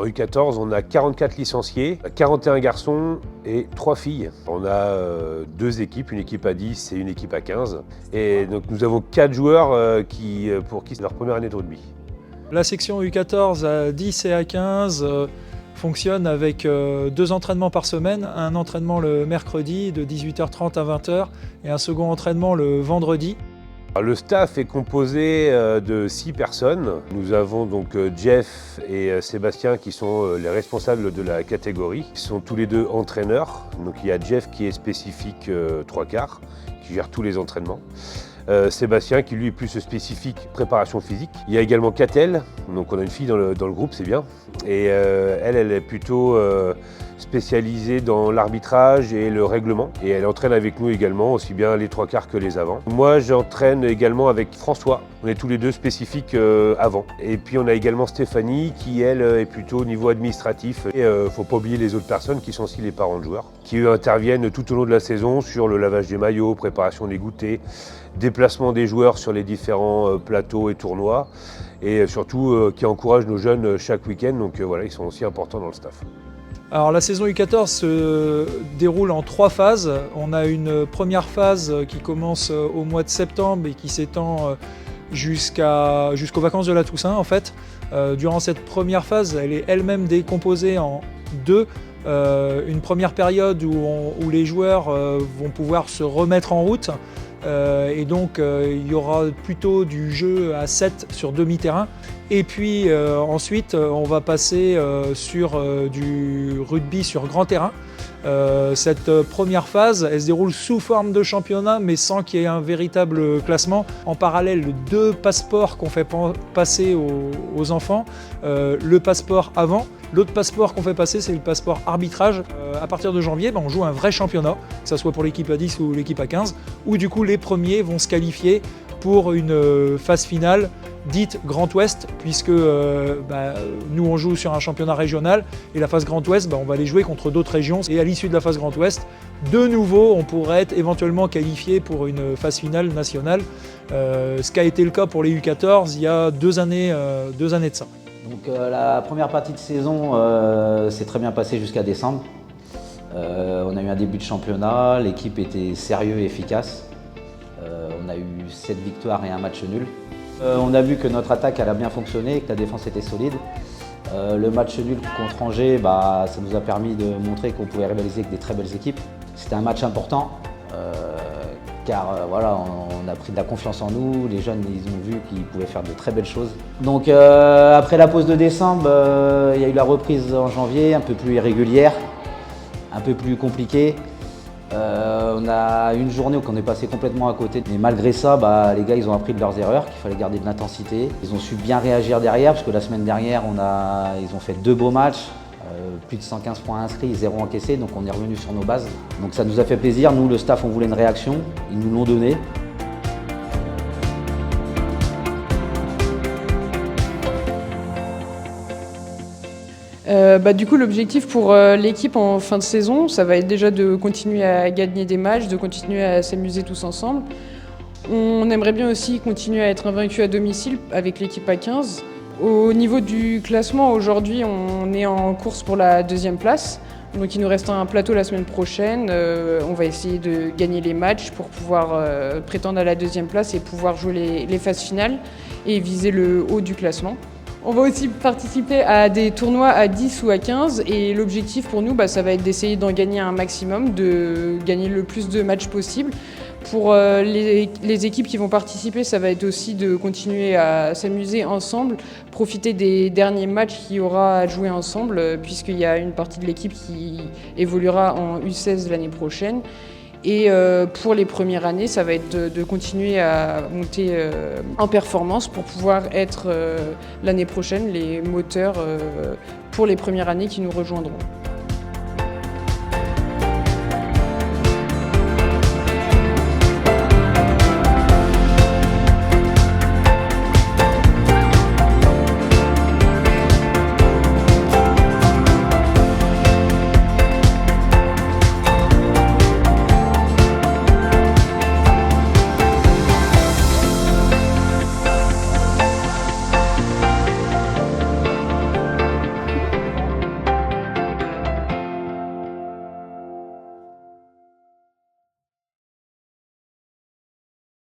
En U14, on a 44 licenciés, 41 garçons et 3 filles. On a 2 équipes, une équipe à 10 et une équipe à 15. Et donc nous avons 4 joueurs pour qui c'est leur première année de rugby. La section U14 à 10 et à 15 fonctionne avec 2 entraînements par semaine, un entraînement le mercredi de 18h30 à 20h et un second entraînement le vendredi. Le staff est composé de 6 personnes. Nous avons donc Jeff et Sébastien qui sont les responsables de la catégorie. Ils sont tous les deux entraîneurs. Donc il y a Jeff qui est spécifique 3/4, qui gère tous les entraînements. Sébastien qui lui est plus spécifique préparation physique. Il y a également Catel, donc on a une fille dans le groupe, c'est bien. Et elle est plutôt spécialisée dans l'arbitrage et le règlement. Et elle entraîne avec nous également, aussi bien les 3/4 que les avants. Moi j'entraîne également avec François, on est tous les deux spécifiques avant. Et puis on a également Stéphanie qui elle est plutôt au niveau administratif. Et faut pas oublier les autres personnes qui sont aussi les parents de joueurs, qui eux interviennent tout au long de la saison sur le lavage des maillots, préparation des goûters, déplacement des joueurs sur les différents plateaux et tournois et surtout qui encouragent nos jeunes chaque week-end, donc voilà, ils sont aussi importants dans le staff. Alors la saison U14 se déroule en 3 phases. On a une première phase qui commence au mois de septembre et qui s'étend jusqu'aux vacances de la Toussaint en fait. Durant cette première phase, elle est elle-même décomposée en 2. Une première période où les joueurs vont pouvoir se remettre en route. Et donc il y aura plutôt du jeu à 7 sur demi-terrain. Et puis ensuite on va passer sur du rugby sur grand terrain. Cette première phase, elle se déroule sous forme de championnat mais sans qu'il y ait un véritable classement. En parallèle, 2 passeports qu'on fait passer aux enfants. Le passeport avant. L'autre passeport qu'on fait passer, c'est le passeport arbitrage. À partir de janvier, on joue un vrai championnat, que ce soit pour l'équipe à 10 ou l'équipe à 15, où du coup les premiers vont se qualifier pour une phase finale dite Grand Ouest, puisque nous on joue sur un championnat régional, et la phase Grand Ouest, on va aller jouer contre d'autres régions. Et à l'issue de la phase Grand Ouest, de nouveau, on pourrait être éventuellement qualifié pour une phase finale nationale, ce qui a été le cas pour les U14 il y a 2 années de ça. Donc la première partie de saison s'est très bien passée jusqu'à décembre. On a eu un début de championnat, l'équipe était sérieuse et efficace. On a eu 7 victoires et un match nul. On a vu que notre attaque elle a bien fonctionné, que la défense était solide. Le match nul contre Angers, ça nous a permis de montrer qu'on pouvait rivaliser avec des très belles équipes. C'était un match important. Car on a pris de la confiance en nous, les jeunes ils ont vu qu'ils pouvaient faire de très belles choses. Donc après la pause de décembre, il y a eu la reprise en janvier, un peu plus irrégulière, un peu plus compliquée. On a une journée où on est passé complètement à côté, mais malgré ça, les gars ils ont appris de leurs erreurs, qu'il fallait garder de l'intensité. Ils ont su bien réagir derrière, parce que la semaine dernière, ils ont fait 2 beaux matchs. Plus de 115 points inscrits, 0 encaissés, donc on est revenu sur nos bases. Donc ça nous a fait plaisir, nous le staff on voulait une réaction, ils nous l'ont donné. Du coup l'objectif pour l'équipe en fin de saison, ça va être déjà de continuer à gagner des matchs, de continuer à s'amuser tous ensemble. On aimerait bien aussi continuer à être invaincus à domicile avec l'équipe à 15. Au niveau du classement, aujourd'hui, on est en course pour la 2e place. Donc il nous reste un plateau la semaine prochaine. On va essayer de gagner les matchs pour pouvoir prétendre à la 2e place et pouvoir jouer les phases finales et viser le haut du classement. On va aussi participer à des tournois à 10 ou à 15 et l'objectif pour nous, ça va être d'essayer d'en gagner un maximum, de gagner le plus de matchs possible. Pour les équipes qui vont participer, ça va être aussi de continuer à s'amuser ensemble, profiter des derniers matchs qu'il y aura à jouer ensemble, puisqu'il y a une partie de l'équipe qui évoluera en U16 l'année prochaine. Et pour les premières années, ça va être de continuer à monter en performance pour pouvoir être l'année prochaine les moteurs pour les premières années qui nous rejoindront.